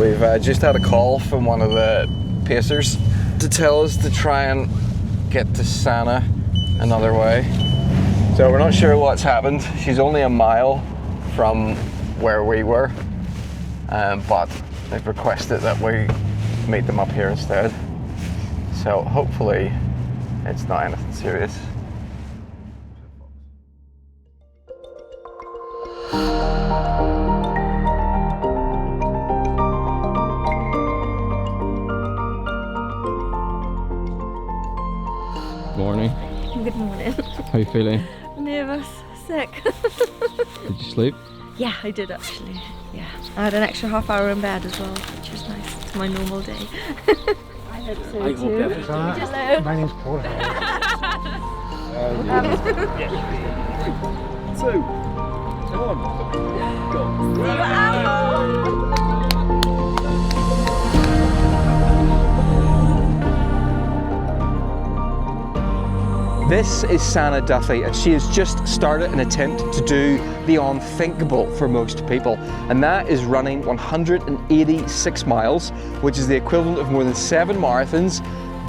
We've just had a call from one of the pacers to tell us to try and get to Sanna another way. So we're not sure what's happened. She's only a mile from where we were, but they've requested that we meet them up here instead. So hopefully it's not anything serious. Morning. Good morning. How are you feeling? Nervous, sick. Did you sleep? Yeah, I did actually. Yeah, I had an extra half hour in bed as well, which was nice. It's my normal day. I hope so too. Hello. My name's Paul. 2, 1, go. This is Sanna Duthie, and she has just started an attempt to do the unthinkable for most people, and that is running 186 miles, which is the equivalent of more than 7 marathons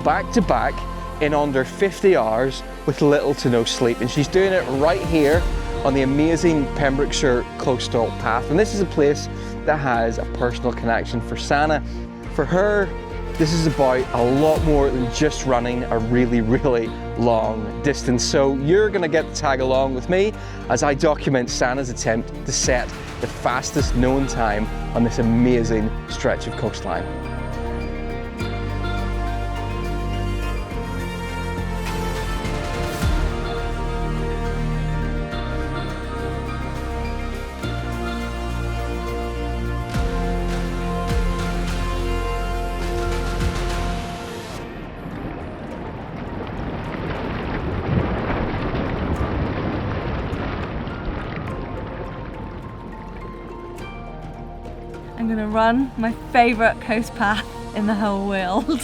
back to back in under 50 hours with little to no sleep. And she's doing it right here on the amazing Pembrokeshire Coast Path. And this is a place that has a personal connection for Sanna. For her, this is about a lot more than just running a really, really long distance. So you're gonna get to tag along with me as I document Sanna's attempt to set the fastest known time on this amazing stretch of coastline. I'm gonna run my favourite coast path in the whole world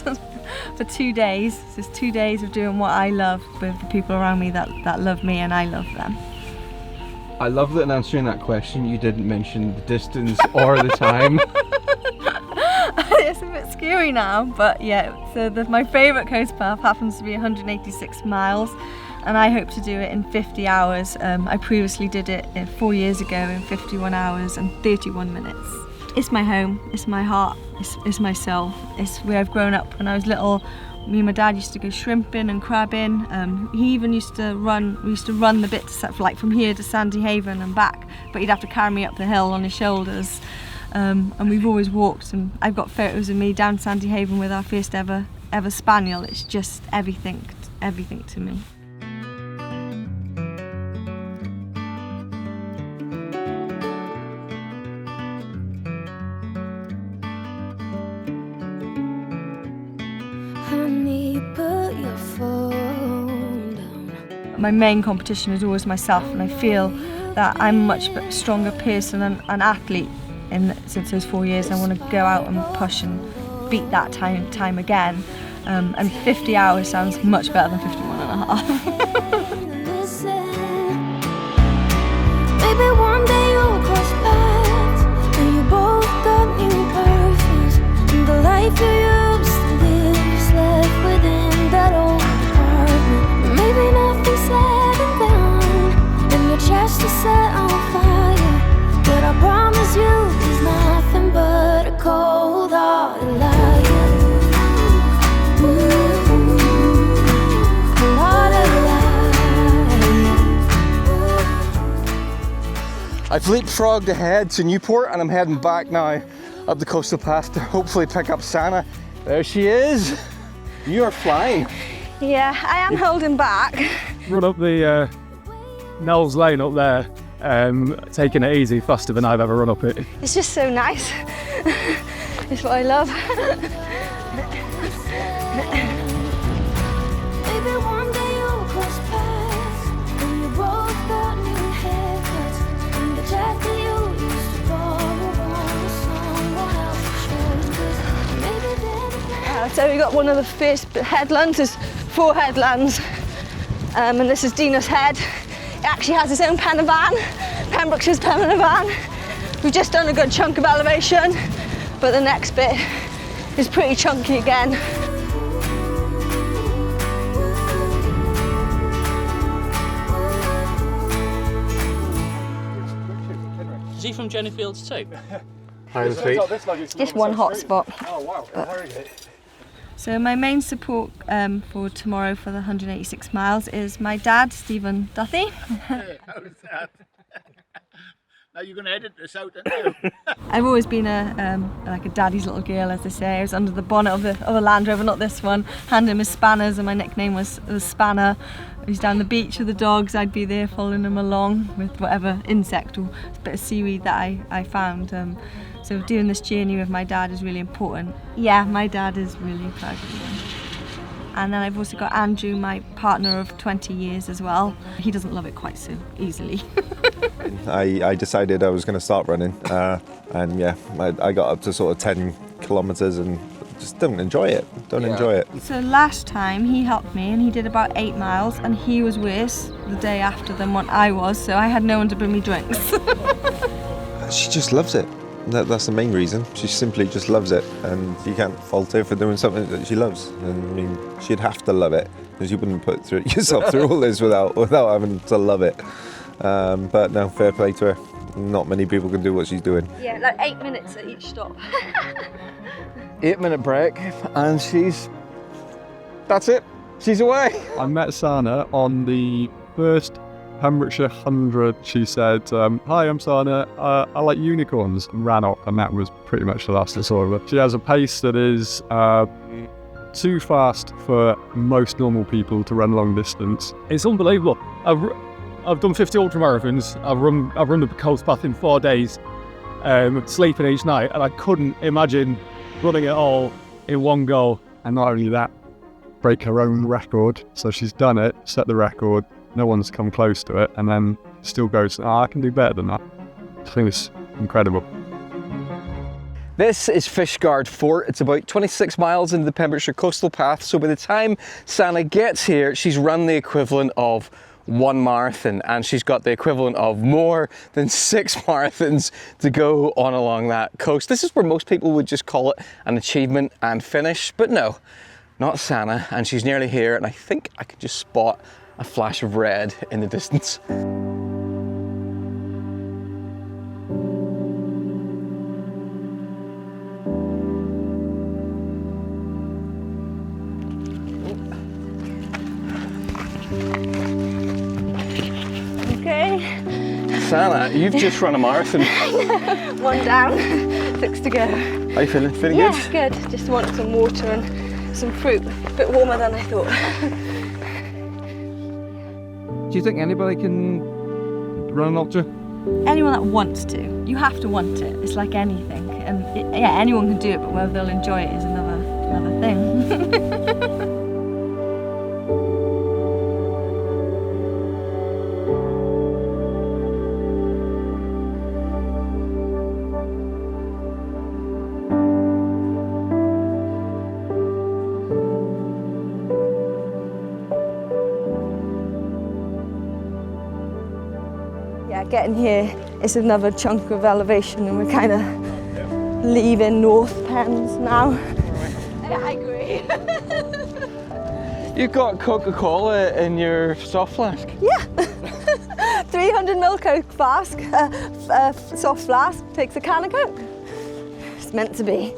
for 2 days. So it's 2 days of doing what I love with the people around me that love me and I love them. I love that in answering that question you didn't mention the distance or the time. It's a bit scary now, but yeah, so my favourite coast path happens to be 186 miles and I hope to do it in 50 hours. I previously did it 4 years ago in 51 hours and 31 minutes. It's my home, it's my heart, it's my soul. It's where I've grown up. When I was little, me and my dad used to go shrimping and crabbing. He even used to run, we used to run the bits like from here to Sandy Haven and back, but he'd have to carry me up the hill on his shoulders. And we've always walked, and I've got photos of me down Sandy Haven with our first ever spaniel. It's just everything to me. My main competition is always myself, and I feel that I'm a much stronger person and an athlete since those 4 years. I want to go out and push and beat that time again. And 50 hours sounds much better than 51 and a half. Maybe one day you'll cross paths and you both got new perfumes, and the life you used to live is left within that old apartment. Maybe nothing's said and done, and your chest is set on fire, but I promise you there's nothing but a cold-hearted liar. I've leapfrogged ahead to Newport and I'm heading back now up the coastal path to hopefully pick up Sanna. There she is. You are flying. Yeah, I am holding back. Run up the Knowles Lane up there, taking it easy, faster than I've ever run up it. It's just so nice. It's what I love. Maybe one day you'll cross paths and you both got new haircuts, and the jacket you used to borrow on someone else's shoulders. Maybe then So we got one of the first headlands. There's 4 headlands, and this is Dinas Head. It actually has its own Pembrokeshire's Pembrokeshire. We've just done a good chunk of elevation. but the next bit is pretty chunky again. Is he from Jenny Fields too? Just one hot spot. Oh wow, So my main support for tomorrow for the 186 miles is my dad, Stephen Duthie. How's that? Now you're going to edit this out, aren't you? I've always been like a daddy's little girl, as they say. I was under the bonnet of a Land Rover, not this one, handing him his spanners, and my nickname was Spanner. He's down the beach with the dogs, I'd be there following him along with whatever insect or bit of seaweed that I found. So doing this journey with my dad is really important. Yeah, my dad is really proud of me. And then I've also got Andrew, my partner of 20 years as well. He doesn't love it quite so easily. I decided I was going to start running, and yeah, I got up to sort of 10 kilometres and just don't enjoy it. Enjoy it. So last time he helped me and he did about 8 miles, and he was worse the day after than what I was, so I had no one to bring me drinks. She just loves it. That's the main reason. She simply just loves it, and you can't fault her for doing something that she loves. And I mean, she'd have to love it, because you wouldn't put yourself through all this without having to love it. But no, fair play to her. Not many people can do what she's doing. Yeah, like 8 minutes at each stop. 8-minute break, and that's it. She's away. I met Sanna on the first Pembrokeshire 100. She said, "Hi, I'm Sanna. I like unicorns," and ran up, and that was pretty much the last I saw of her. She has a pace that is too fast for most normal people to run long distance. It's unbelievable. I've done 50 ultramarathons. I've run the Coast Path in 4 days, sleeping each night, and I couldn't imagine running it all in one go. And not only that, break her own record. So she's done it, set the record. No one's come close to it, and then still goes, I can do better than that. I think it's incredible. This is Fishguard Fort. It's about 26 miles into the Pembrokeshire Coastal Path, so by the time Sanna gets here, she's run the equivalent of 1 marathon, and she's got the equivalent of more than 6 marathons to go on along that coast. This is where most people would just call it an achievement and finish, but no, not Sanna, and she's nearly here, and I think I can just spot a flash of red in the distance. Okay. Sanna, you've just run a marathon. 1 down, 6 to go. How you feeling? Feeling Yeah, good? good. Just want some water and some fruit. A bit warmer than I thought. Do you think anybody can run an ultra? Anyone that wants to. You have to want it. It's like anything. And yeah, anyone can do it, but whether they'll enjoy it is another thing. Yeah, getting here is another chunk of elevation, and we're kind of leaving North Pens now. Yeah, I agree. You've got Coca-Cola in your soft flask. Yeah. 300ml Coke flask, soft flask, takes a can of Coke. It's meant to be.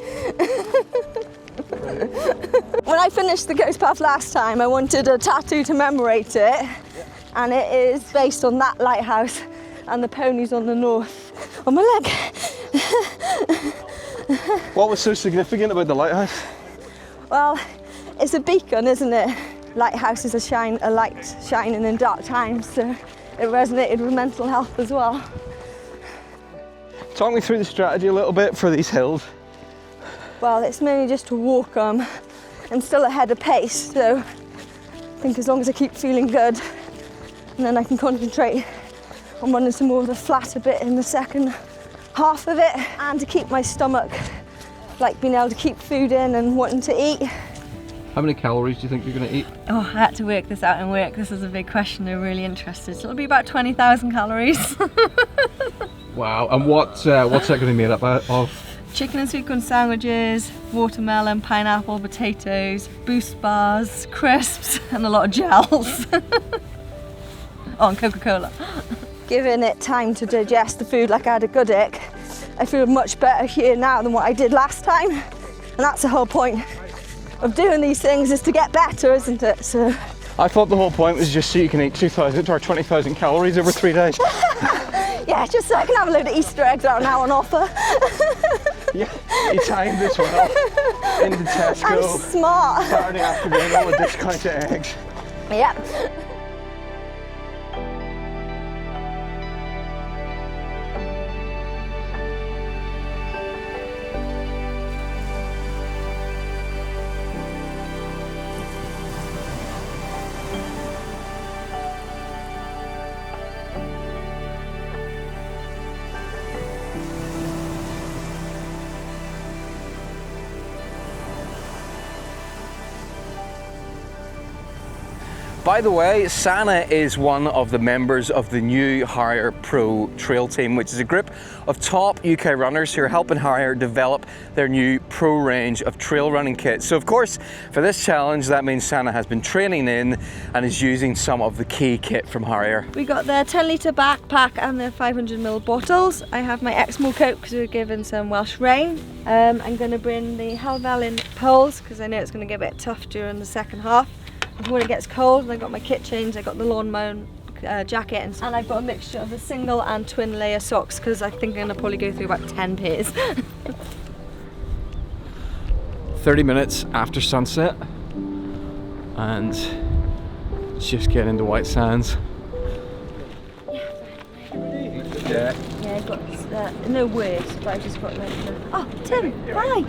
When I finished the Coast Path last time, I wanted a tattoo to commemorate it, and it is based on that lighthouse and the ponies on the north on my leg. What was so significant about the lighthouse? Well, it's a beacon, isn't it? Lighthouse is a light shining in dark times, so it resonated with mental health as well. Talk me through the strategy a little bit for these hills. Well, it's mainly just to walk I'm still ahead of pace, so I think as long as I keep feeling good, and then I can concentrate on running some more of the flatter bit in the second half of it, and to keep my stomach, like being able to keep food in and wanting to eat. How many calories do you think you're going to eat? Oh, I had to work this out in work. This is a big question. They're really interested. So it'll be about 20,000 calories. Wow, and what's that going to be made up of? chicken and sweet corn sandwiches, watermelon, pineapple, potatoes, Boost bars, crisps, and a lot of gels. Oh, and Coca-Cola. Giving it time to digest the food like I had a good ick, I feel much better here now than what I did last time. And that's the whole point of doing these things, is to get better, isn't it? So I thought the whole point was just so you can eat 2,000 or 20,000 calories over 3 days. yeah, just so I can have a load of Easter eggs that are now on offer. Yeah, you timed this well. Into Tesco. I'm smart. Saturday afternoon, all the discounted eggs. Yeah. By the way, Sanna is one of the members of the new Harrier PRO Trail Team, which is a group of top UK runners who are helping Harrier develop their new pro range of trail running kits. So of course, for this challenge, that means Sanna has been training in and is using some of the key kit from Harrier. We got the 10-litre backpack and the 500ml bottles. I have my Exmo coat because we were given some Welsh rain. I'm going to bring the Helvellyn poles because I know it's going to get a bit tough during the second half. When it gets cold, I got my kit change, I got the lawn mown jacket, and I've got a mixture of the single and twin layer socks because I think I'm going to probably go through about 10 pairs. 30 minutes after sunset and just getting into White Sands. Yeah. Yeah, I've got no words, but I just got like, oh, Tim, hi!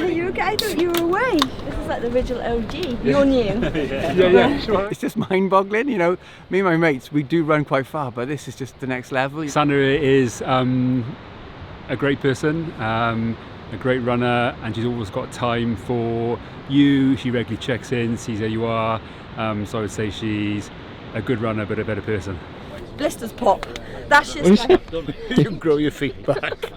You okay? I thought you were away. This is like the original OG. You're new. Yeah, sure. It's just mind-boggling, you know. Me and my mates, we do run quite far, but this is just the next level. Sanna is a great person, a great runner, and she's always got time for you. She regularly checks in, sees how you are. So I would say she's a good runner, but a better person. Blisters pop. That's just like... You can grow your feet back.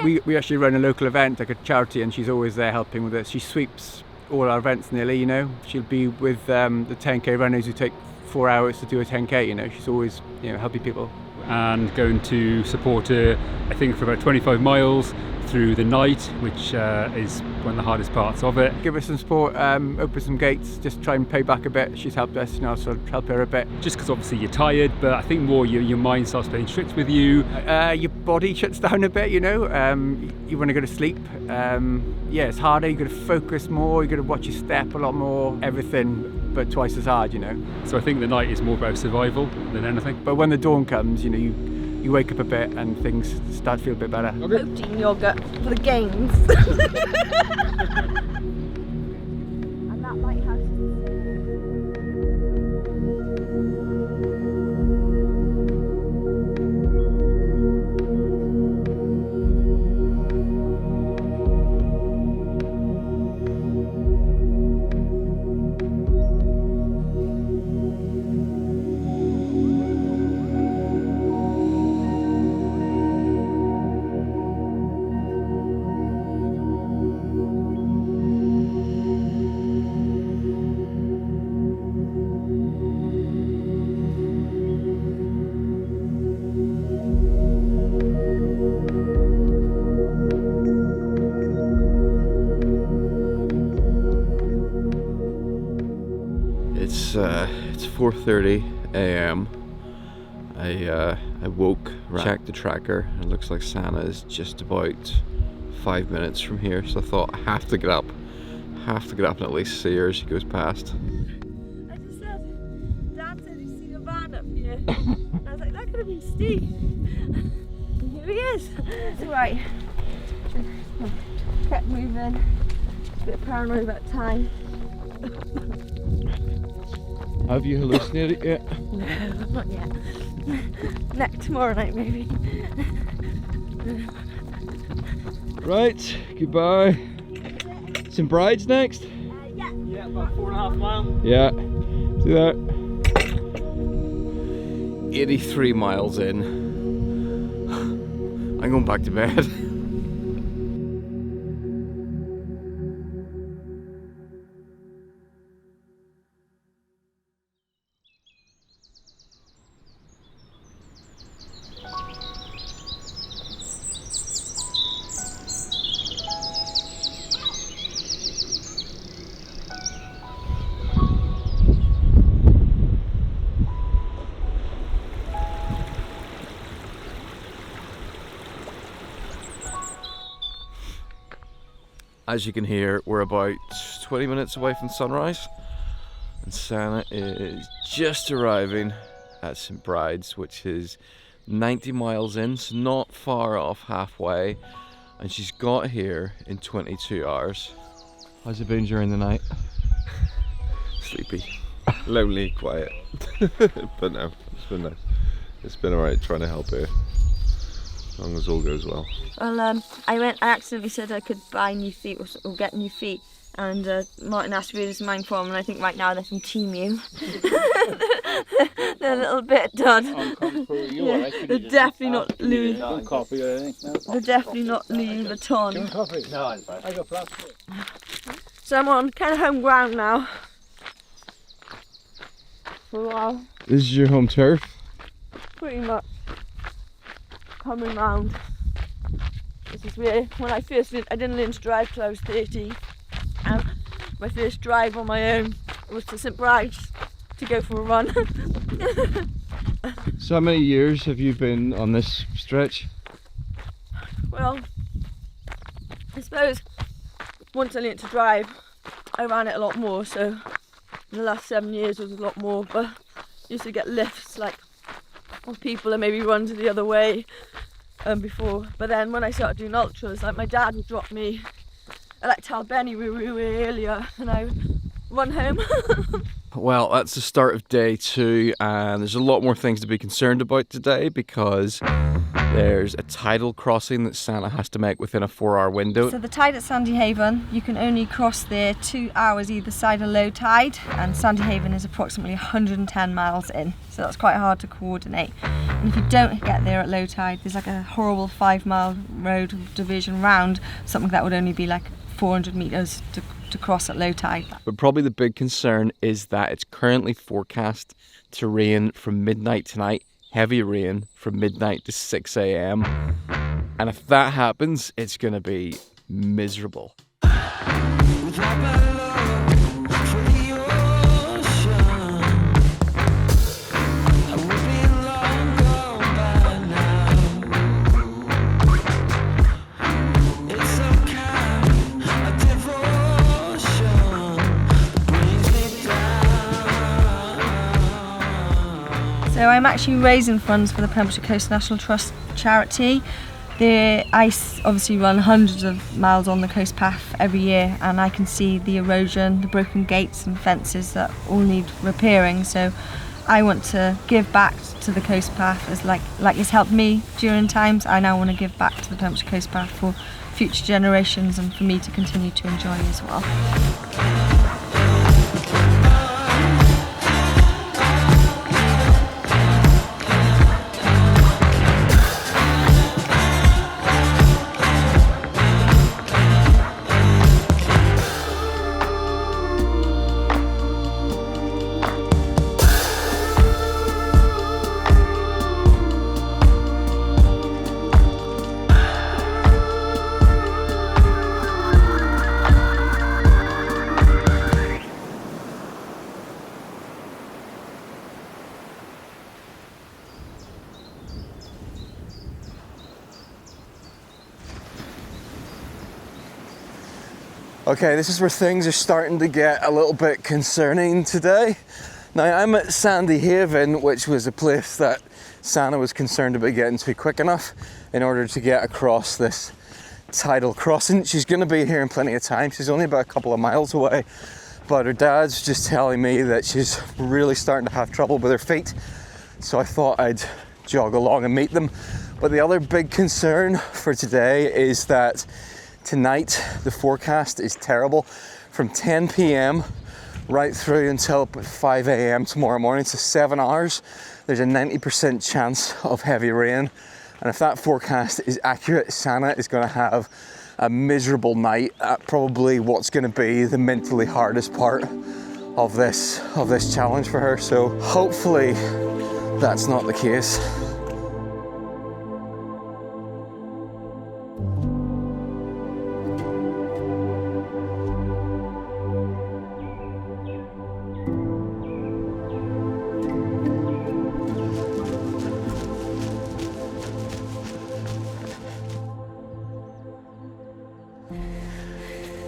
We actually run a local event, like a charity, and she's always there helping with it. She sweeps all our events nearly, you know. She'll be with the 10k runners who take 4 hours to do a 10k, you know. She's always, you know, helping people. And going to support her, I think, for about 25 miles through the night, which is one of the hardest parts of it. Give her some support, open some gates, just try and pay back a bit. She's helped us, you know, so help her a bit. Just because obviously you're tired, but I think more your mind starts playing tricks with you. Your body shuts down a bit, you know. You want to go to sleep. Yeah, it's harder. You got to focus more. You got to watch your step a lot more. Everything, but twice as hard, you know. So I think the night is more about survival than anything. But when the dawn comes, you know, you wake up a bit and things start to feel a bit better. Protein yogurt for the gains. And that lighthouse. It's 4:30 a.m. I woke, checked the tracker, and it looks like Sanna is just about 5 minutes from here, so I thought I have to get up and at least see her as she goes past. I just said, Dad said he's seen a van up here. And I was like, that could have been Steve. And here he is. It's alright. Kept moving. A bit paranoid about time. Have you hallucinated yet? No, not yet. Tomorrow night maybe. Right, goodbye. Some brides next? Yeah. Yeah, about 4.5 miles. Yeah, do that. 83 miles in. I'm going back to bed. As you can hear, we're about 20 minutes away from sunrise, and Sanna is just arriving at St Bride's, which is 90 miles in, so not far off halfway, and she's got here in 22 hours. How's it been during the night? Sleepy, lonely, quiet. But no, it's been nice. It's been alright trying to help her, as long as all goes well. Well, I accidentally said I could buy new feet or get new feet, and Martin asked me to use mine for them, and I think right now they're from Teemu. They're a little bit done. Yeah, they're definitely not Louis. They're definitely not Louis Vuitton. No, I got plastic. So I'm on kind of home ground now. For a while. This is your home turf? Pretty much. Coming round. This is where, when I didn't learn to drive till I was 13. And my first drive on my own was to St Bride's to go for a run. So how many years have you been on this stretch? Well, I suppose once I learned to drive, I ran it a lot more, so in the last 7 years was a lot more, but I used to get lifts like of people and maybe run to the other way before. But then when I started doing ultras, like my dad would drop me at like Talbenny earlier and I would run home. Well, that's the start of day 2, and there's a lot more things to be concerned about today because there's a tidal crossing that Sanna has to make within a 4-hour window. So the tide at Sandy Haven, you can only cross there 2 hours either side of low tide, and Sandy Haven is approximately 110 miles in, so that's quite hard to coordinate. And if you don't get there at low tide, there's like a horrible 5-mile road diversion round, something that would only be like 400 metres to cross at low tide. But probably the big concern is that it's currently forecast to rain from midnight tonight, heavy rain from midnight to 6 a.m. And if that happens, it's going to be miserable. So I'm actually raising funds for the Pembrokeshire Coast National Trust charity. I obviously run hundreds of miles on the Coast Path every year, and I can see the erosion, the broken gates and fences that all need repairing. So I want to give back to the Coast Path as like it's helped me during times. I now want to give back to the Pembrokeshire Coast Path for future generations and for me to continue to enjoy as well. Okay, this is where things are starting to get a little bit concerning today. Now I'm at Sandy Haven, which was a place that Sanna was concerned about getting to quick enough in order to get across this tidal crossing. She's going to be here in plenty of time. She's only about a couple of miles away, but her dad's just telling me that she's really starting to have trouble with her feet. So I thought I'd jog along and meet them. But the other big concern for today is that tonight the forecast is terrible. From 10 p.m. right through until about 5 a.m. tomorrow morning, so 7 hours, there's a 90% chance of heavy rain. And if that forecast is accurate, Sanna is going to have a miserable night at probably what's going to be the mentally hardest part of this challenge for her. So hopefully that's not the case.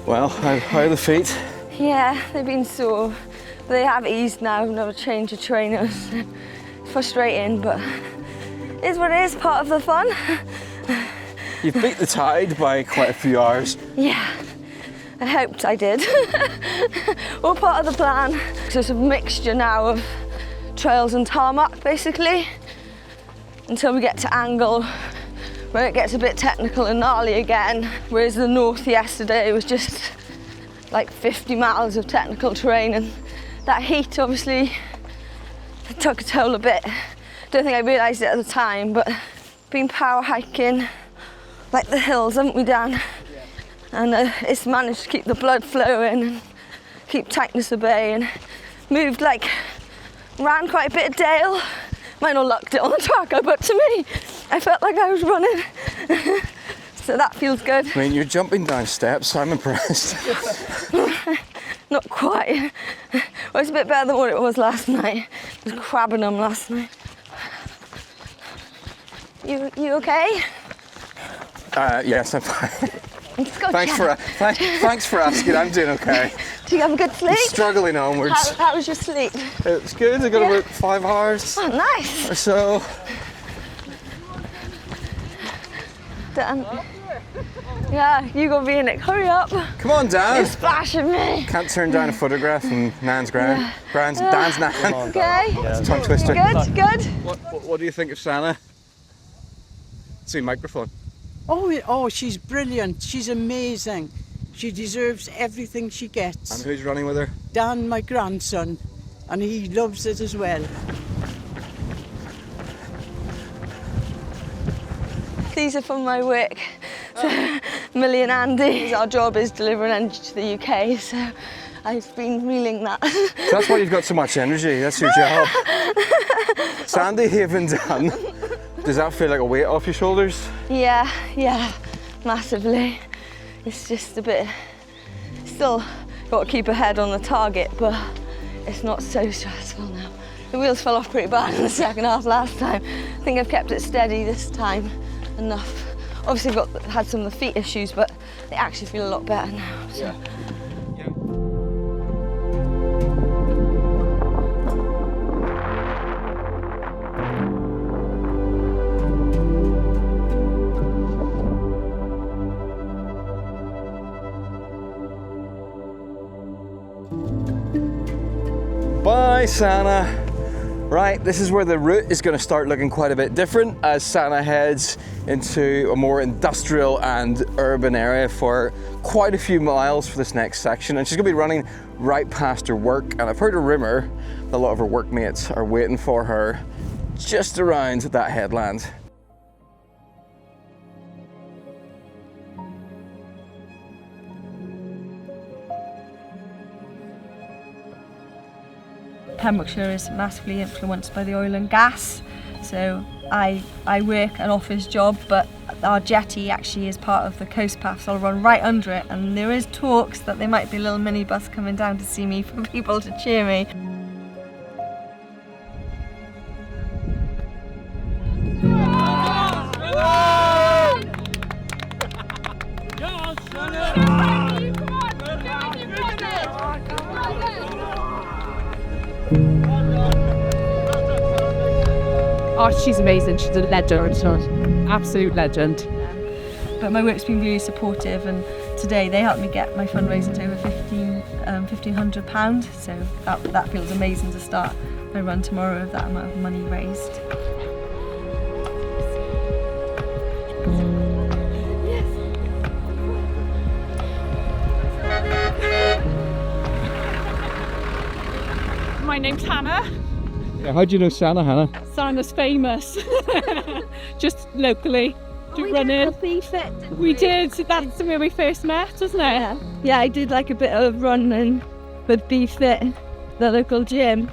Well, how are the feet? Yeah, they've been sore. They have eased now. I've never changed a trainers. It's frustrating, but it is what it is, part of the fun. You've beat the tide by quite a few hours. Yeah, I hoped I did. All part of the plan. So it's a mixture now of trails and tarmac, basically, until we get to Angle, where it gets a bit technical and gnarly again. Whereas the north yesterday was just like 50 miles of technical terrain, and that heat obviously took a toll a bit. Don't think I realised it at the time, but been power hiking like the hills, haven't we, Dan? And it's managed to keep the blood flowing and keep tightness at bay, and moved ran quite a bit of dale. Might not lucked it on the track, but to me, I felt like I was running. So that feels good. I mean, you're jumping down steps, I'm impressed. Not quite. Well, it's a bit better than what it was last night. I was crabbing them last night. You okay? Yes, I'm fine. Let's go Thanks for asking. I'm doing okay. Did you have a good sleep? I'm struggling onwards. How was your sleep? It was good. I got about 5 hours. Oh, nice. Or so. Dan. Yeah, you gotta be in it. Hurry up. Come on, Dan. You're splashing me. Can't turn down a photograph from Nan's Dan's Nan. Okay. It's a tongue twister. Good. What do you think of Sanna? See, microphone. Oh, she's brilliant. She's amazing. She deserves everything she gets. And who's running with her? Dan, my grandson, and he loves it as well. These are from my work. So, Millie and Andy. Our job is delivering energy to the UK, so I've been reeling that. So that's why you've got so much energy. That's your job. Sandy Haven done. Does that feel like a weight off your shoulders? Yeah, massively. It's just a bit, still got to keep a head on the target, but it's not so stressful now. The wheels fell off pretty bad in the second half last time. I think I've kept it steady this time enough. Obviously had some of the feet issues, but they actually feel a lot better now. So. Yeah. Bye, Sanna. Right, this is where the route is going to start looking quite a bit different as Sanna heads into a more industrial and urban area for quite a few miles for this next section, and she's going to be running right past her work, and I've heard a rumour that a lot of her workmates are waiting for her just around that headland. Pembrokeshire is massively influenced by the oil and gas, so I work an office job, but our jetty actually is part of the Coast Path, so I'll run right under it, and there is talks that there might be a little minibus coming down to see me for people to cheer me. Oh, she's amazing. She's a legend. Absolute legend. But my work's been really supportive, and today they helped me get my fundraising to over £1,500. So that feels amazing to start my run tomorrow with that amount of money raised. My name's Hannah. Yeah, how do you know Sanna, Hannah? Sanna's famous. Just locally. Running. We did. That's where we first met, wasn't it? Yeah, I did like a bit of running with Be Fit, the local gym.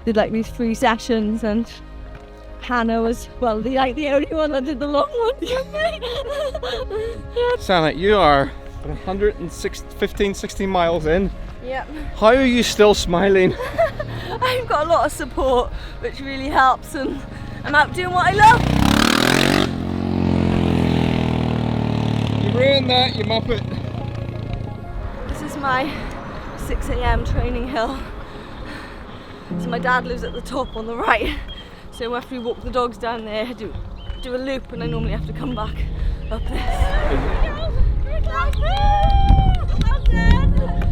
Did like these 3 sessions, and Hannah was, well, the only one that did the long one. Yeah. Sanna, you are 16 miles in. Yep. How are you still smiling? I've got a lot of support, which really helps, and I'm out doing what I love. You ruined that, you muppet. my 6 a.m. training hill. So my dad lives at the top on the right. So after we walk the dogs down there, do a loop, and I normally have to come back up this. Well done.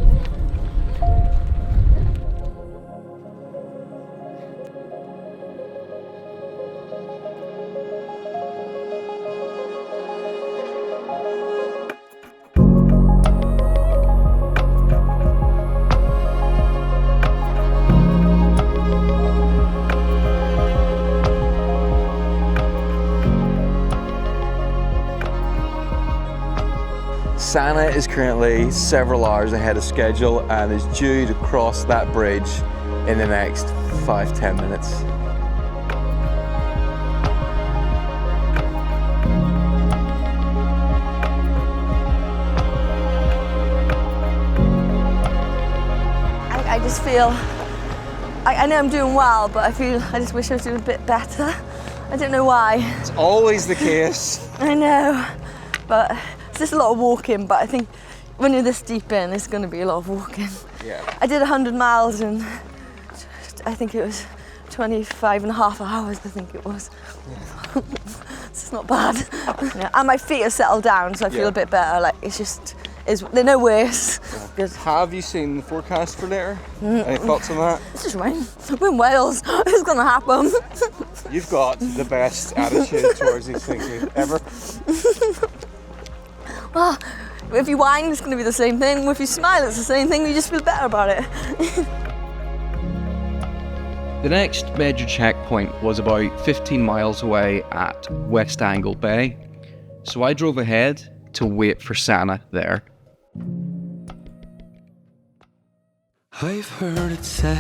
Sanna is currently several hours ahead of schedule and is due to cross that bridge in the next 5-10 minutes. I just feel, I know I'm doing well, but I just wish I was doing a bit better. I don't know why. It's always the case. I know, but it's just a lot of walking, but I think when you're this deep in, it's going to be a lot of walking. Yeah. I did 100 miles in, I think it was 25 and a half hours, I think it was. It's not bad. Yeah, and my feet are settled down, so I feel a bit better. Like, they're no worse. Good. Have you seen the forecast for later? Any thoughts on that? It's just rain. We're in Wales. It's going to happen. You've got the best attitude towards these things ever. Well, if you whine, it's going to be the same thing. If you smile, it's the same thing. You just feel better about it. The next major checkpoint was about 15 miles away at West Angle Bay, so I drove ahead to wait for Sanna there. I've heard it said,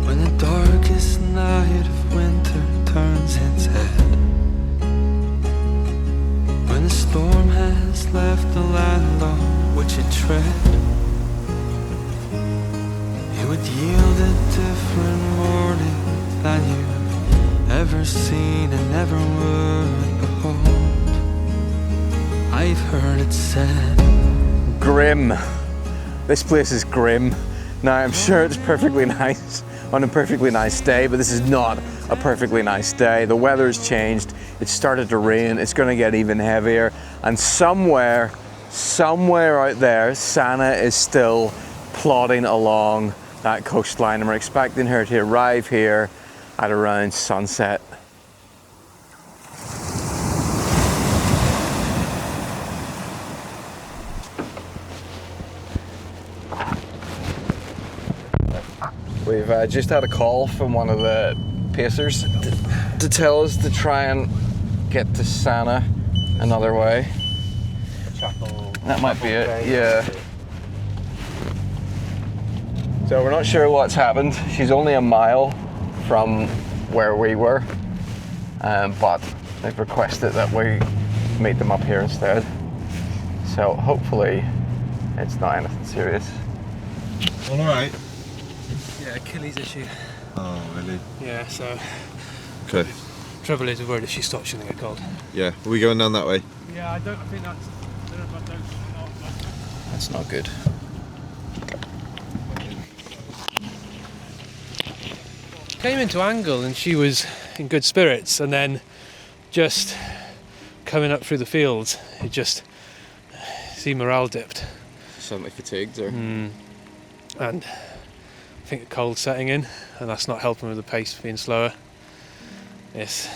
when the darkest night of winter turns its head, when the storm has left the land on which it tread, it would yield a different morning than you've ever seen and never would behold. I've heard it said, Grim. This place is grim. Now I'm sure it's perfectly nice on a perfectly nice day, but this is not a perfectly nice day. The weather's changed, it's started to rain, it's gonna get even heavier, and somewhere out there, Sanna is still plodding along that coastline, and we're expecting her to arrive here at around sunset. We've just had a call from one of the pacers to tell us to try and get to Sanna another way. That might be it, yeah. So we're not sure what's happened. She's only a mile from where we were, but they've requested that we meet them up here instead. So hopefully it's not anything serious. All right. Yeah, Achilles issue. Oh, really? Yeah, so. Okay. Trouble is, we're worried if she stops, she's gonna get cold. Yeah, are we going down that way? Yeah, I think that's. I don't know if I don't. That's not good. Came into Angle and she was in good spirits, and then just coming up through the fields, it just see morale dipped. Suddenly fatigued, or? And I think the cold's setting in, and that's not helping with the pace being slower. Yes.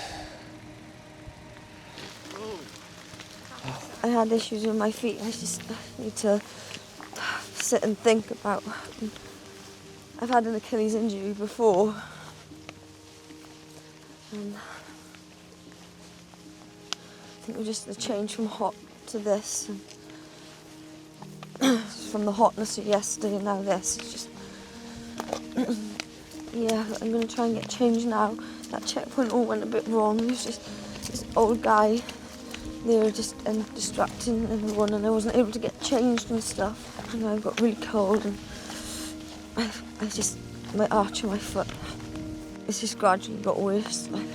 I had issues with my feet. I just need to sit and think about. I've had an Achilles injury before. And I think it was just the change from hot to this. And from the hotness of yesterday and now this. It's just. Yeah, I'm going to try and get changed now. That checkpoint all went a bit wrong. It was just this old guy there just distracting everyone, and I wasn't able to get changed and stuff. And I got really cold, and I just, my arch of my foot, it's just gradually got worse. Like.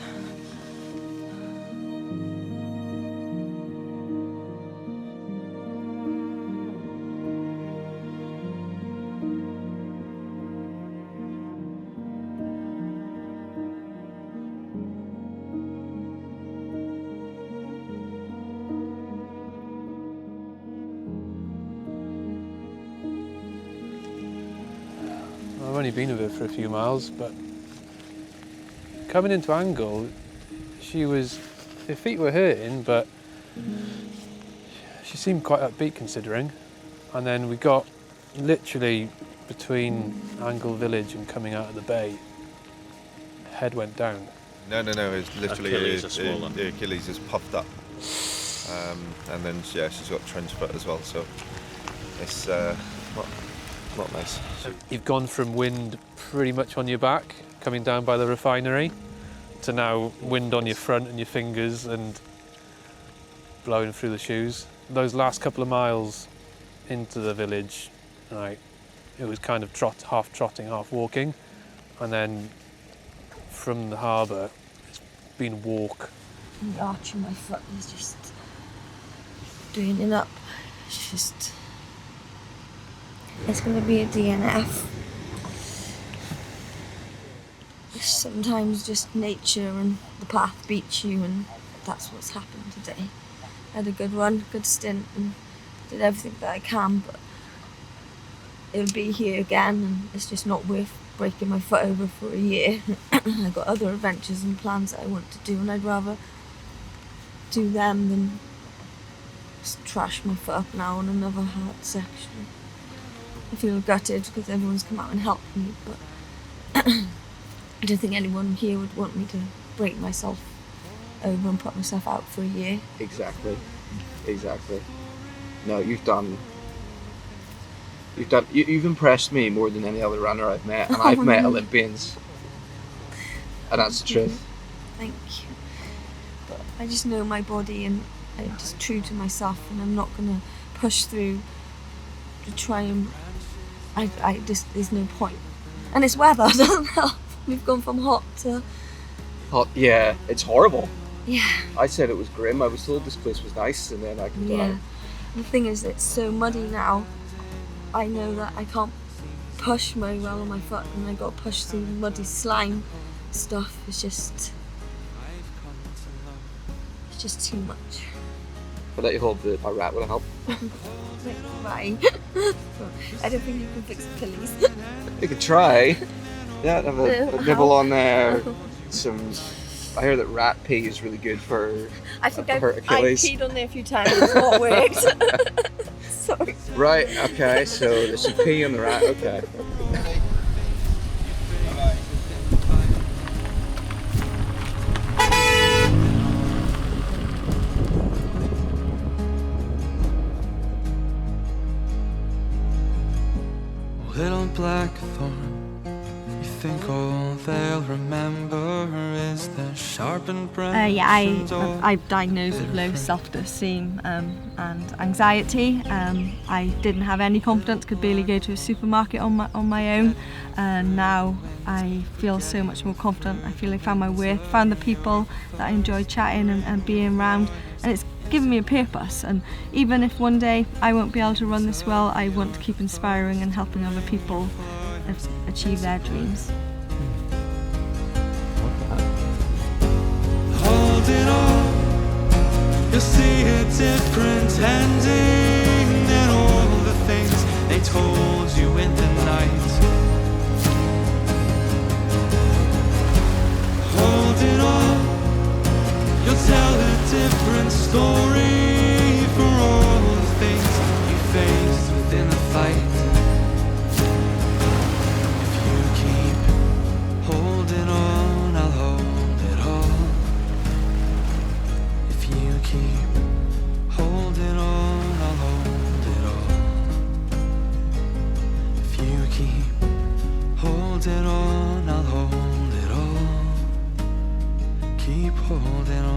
only been with her for a few miles, but coming into Angle, her feet were hurting, but she seemed quite upbeat considering. And then we got literally between Angle Village and coming out of the bay, head went down. No, it's literally Achilles are swollen. the Achilles is puffed up. And then she's got trench foot as well, so it's not nice. You've gone from wind pretty much on your back, coming down by the refinery, to now wind on your front and your fingers and blowing through the shoes. Those last couple of miles into the village, it was kind of half trotting, half walking, and then from the harbour, it's been walk. The arch of my foot is just doing it up. It's going to be a DNF. Sometimes just nature and the path beats you, and that's what's happened today. I had a good run, good stint, and did everything that I can, but it'll be here again, and it's just not worth breaking my foot over for a year. I've got other adventures and plans that I want to do, and I'd rather do them than just trash my foot up now on another hard section. I feel gutted because everyone's come out and helped me, but I don't think anyone here would want me to break myself over and put myself out for a year. Exactly. No, you've impressed me more than any other runner I've met, and I've met Olympians, and that's the truth. Thank you. But I just know my body, and I'm just true to myself, and I'm not gonna push through to try and. There's no point. And it's weather doesn't help. We've gone from hot to. Hot, yeah, it's horrible. Yeah. I said it was grim. I was told this place was nice, and then I can go out. The thing is, it's so muddy now. I know that I can't push very well on my foot, and I got to push through muddy slime stuff. It's just too much. I'll let you hold my rat. Will it help? Right. I don't think you can fix Achilles. You could try. Yeah, have a nibble on there. I hear that rat pee is really good for. I think I've peed on there a few times. It's not worked. Sorry. Right. Okay. So there's some pee on the rat. Okay. Little blackthorn, you think all they'll remember is the sharpened branch. I'm diagnosed with low self-esteem and anxiety. I didn't have any confidence, could barely go to a supermarket on my own. And now I feel so much more confident. I feel I found my worth, found the people that I enjoy chatting and being around, and it's given me a purpose. And even if one day I won't be able to run this well, I want to keep inspiring and helping other people achieve their dreams. Holding on, you'll see a different ending than all the things they told you in the night. Holding on, you'll tell a different story for all the things you faced within the fight. If you keep holding on, I'll hold it all. If you keep holding on, I'll hold it all. If you keep holding on, I'll hold it all. Keep holding on.